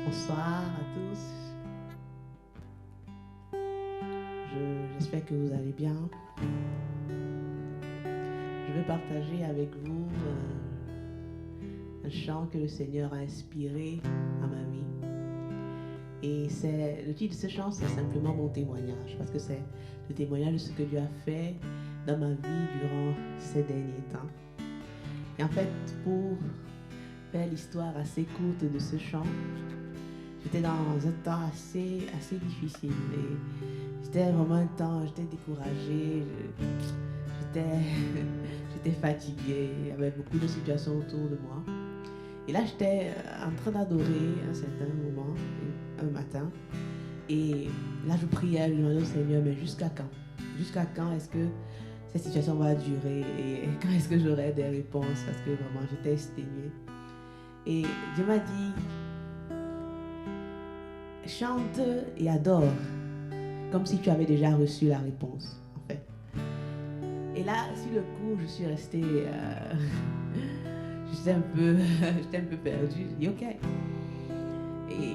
Bonsoir à tous. J'espère que vous allez bien. Je vais partager avec vous un chant que le Seigneur a inspiré à ma vie. Et le titre de ce chant, c'est simplement mon témoignage, parce que c'est le témoignage de ce que Dieu a fait dans ma vie durant ces derniers temps. Et en fait, pour faire l'histoire assez courte de ce chant, j'étais dans un temps assez difficile. Et c'était vraiment un temps, j'étais découragée, j'étais fatiguée, il y avait beaucoup de situations autour de moi. Et là, j'étais en train d'adorer un certain moment, un matin. Et là, je priais, je demandais au Seigneur, mais jusqu'à quand? Jusqu'à quand est-ce que cette situation va durer? Et quand est-ce que j'aurai des réponses? Parce que vraiment, j'étais exténuée. Et Dieu m'a dit, chante et adore, comme si tu avais déjà reçu la réponse, en fait. Et là, sur le coup, je suis restée... j'étais un peu perdue. J'ai dit, ok. Et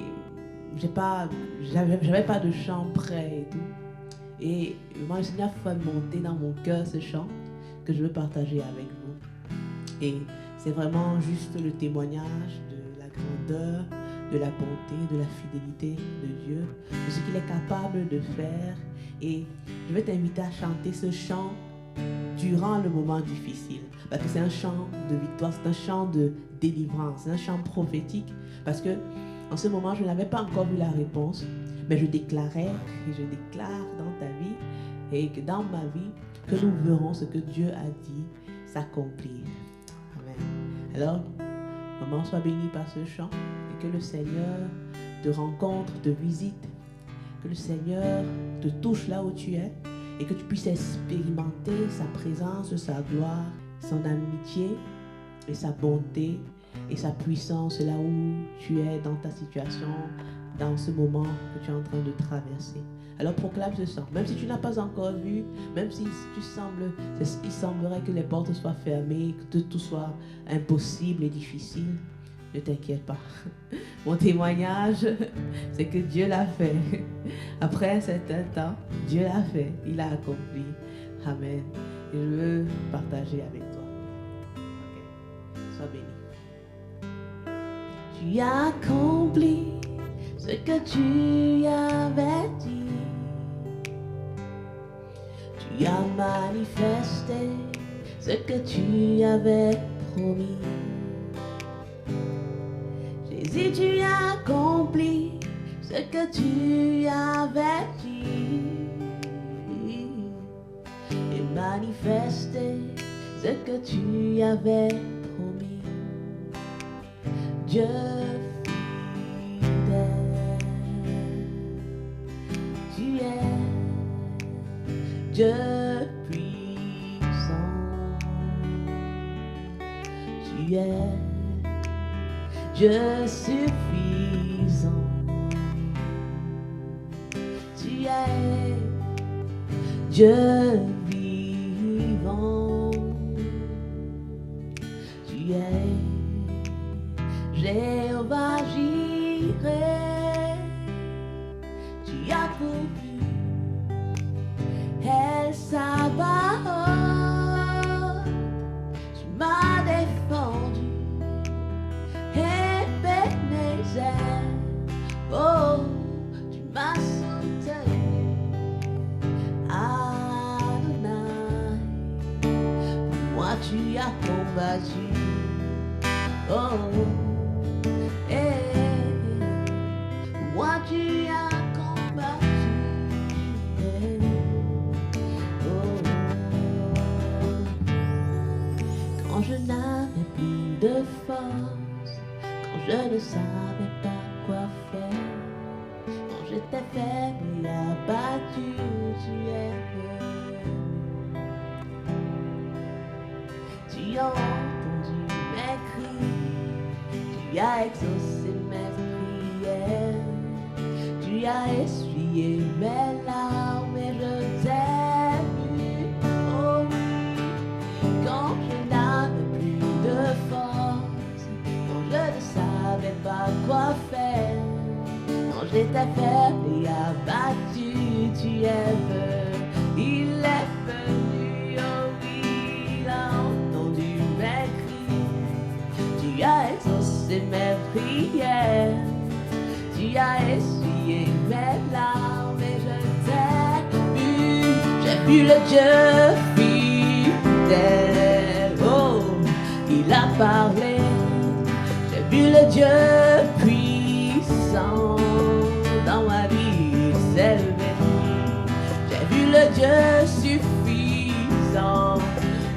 j'avais pas de chant prêt et tout. Et moi, le Seigneur a fait monter dans mon cœur ce chant que je veux partager avec vous. Et c'est vraiment juste le témoignage de la grandeur, de la bonté, de la fidélité de Dieu, de ce qu'il est capable de faire. Et je vais t'inviter à chanter ce chant durant le moment difficile. Parce que c'est un chant de victoire, c'est un chant de délivrance, c'est un chant prophétique. Parce que en ce moment, je n'avais pas encore vu la réponse, mais je déclarais et je déclare dans ta vie et que dans ma vie, que nous verrons ce que Dieu a dit s'accomplir. Amen. Alors, maman, sois bénie par ce chant et que le Seigneur te rencontre, te visite, que le Seigneur te touche là où tu es et que tu puisses expérimenter sa présence, sa gloire, son amitié et sa bonté et sa puissance là où tu es dans ta situation, dans ce moment que tu es en train de traverser. Alors proclame ce chant, même si tu n'as pas encore vu, même si il semblerait que les portes soient fermées, que tout soit impossible et difficile, ne t'inquiète pas. Mon témoignage, c'est que Dieu l'a fait. Après un certain temps, Dieu l'a fait, il l'a accompli. Amen. Et je veux partager avec toi. Okay. Sois béni. Tu as accompli ce que tu avais dit. Tu as manifesté ce que tu avais promis. Jésus, tu as accompli ce que tu avais dit et manifesté ce que tu avais promis. Dieu fidèle, tu es Dieu puissant, tu es Dieu suffisant, tu es Dieu vivant, tu es Jéhovah Jireh, tu as pourvu El Sabaoth, tu m'as défendu. Ebenezer, oh, tu m'as soutenu. Adonai, pour moi tu as combattu. Oh, pour moi tu as combattu. Oh, quand je n'avais plus de force, je ne savais pas quoi faire. Quand j'étais faible et abattu, tu es venu. Tu as entendu mes cris, tu as exaucé mes prières. Tu as essuyé mes larmes et je t'ai vu. Oh oui, quand je n'avais plus de force, je ne savais pas quoi faire. j'étais faible et abattu, tu es venu. Il est venu, oh oui, il a entendu mes cris. Tu as exaucé mes prières, tu as essuyé mes larmes et je t'ai vu. J'ai vu le Dieu fidèle, oh, il a parlé. J'ai vu le Dieu puissant dans ma vie, il s'est levé. J'ai vu le Dieu suffisant,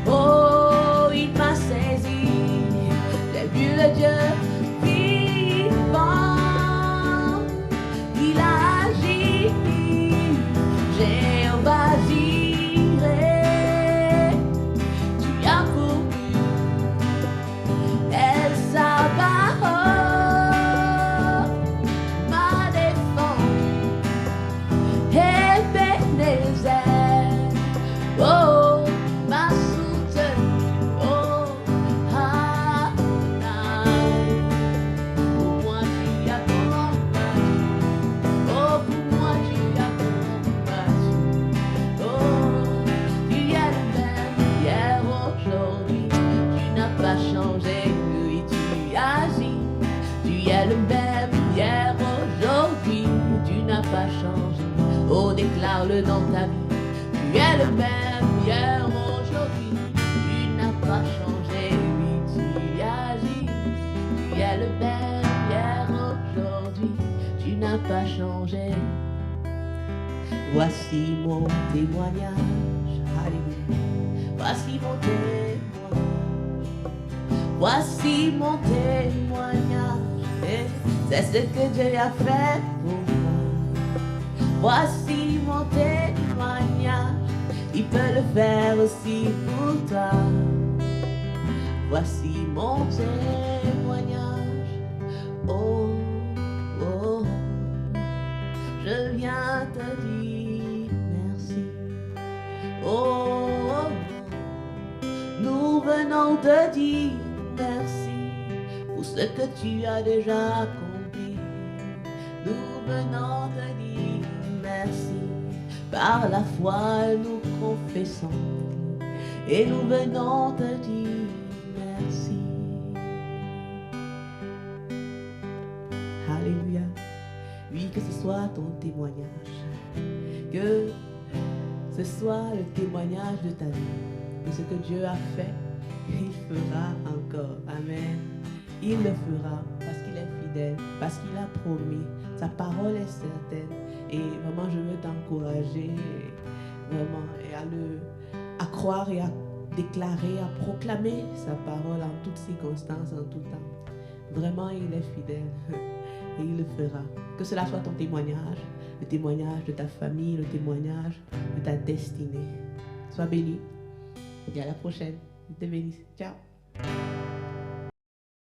oh, il m'a saisi. J'ai vu le Dieu vivant, il a agi. Jéhovah Jireh, tu as couru, El Sabaoth m'a défendu, Ebenezer, oh, m'a soutenu, oh, Adonai. Pour moi tu as combattu, oh, pour moi tu as combattu, oh, tu es le même hier, aujourd'hui, tu n'as pas changé, oui, tu agis. Tu es le même hier, aujourd'hui, tu n'as pas changé, oh, déclare-le dans ta vie. Tu es le même hier, aujourd'hui, tu n'as pas changé, oui, tu agis. Tu es le même hier, aujourd'hui, tu n'as pas changé. Voici mon témoignage, alléluia. Voici mon témoignage. Voici mon témoignage, et c'est ce que Dieu a fait pour moi. Voici mon témoignage, il peut le faire aussi pour toi. Voici mon témoignage, oh, oh, je viens te dire merci. Oh, oh, oh, nous venons te dire merci pour ce que tu as déjà accompli. Nous venons te dire merci. Par la foi, nous confessons et nous venons te dire merci. Alléluia. Oui, que ce soit ton témoignage, que ce soit le témoignage de ta vie, de ce que Dieu a fait. Il fera encore. Amen. Il le fera parce qu'il est fidèle, parce qu'il a promis. Sa parole est certaine. Et vraiment, je veux t'encourager vraiment à croire et à déclarer, à proclamer sa parole en toutes circonstances, en tout temps. Vraiment, il est fidèle et il le fera. Que cela soit ton témoignage, le témoignage de ta famille, le témoignage de ta destinée. Sois béni. Et à la prochaine. Je te bénisse. Ciao.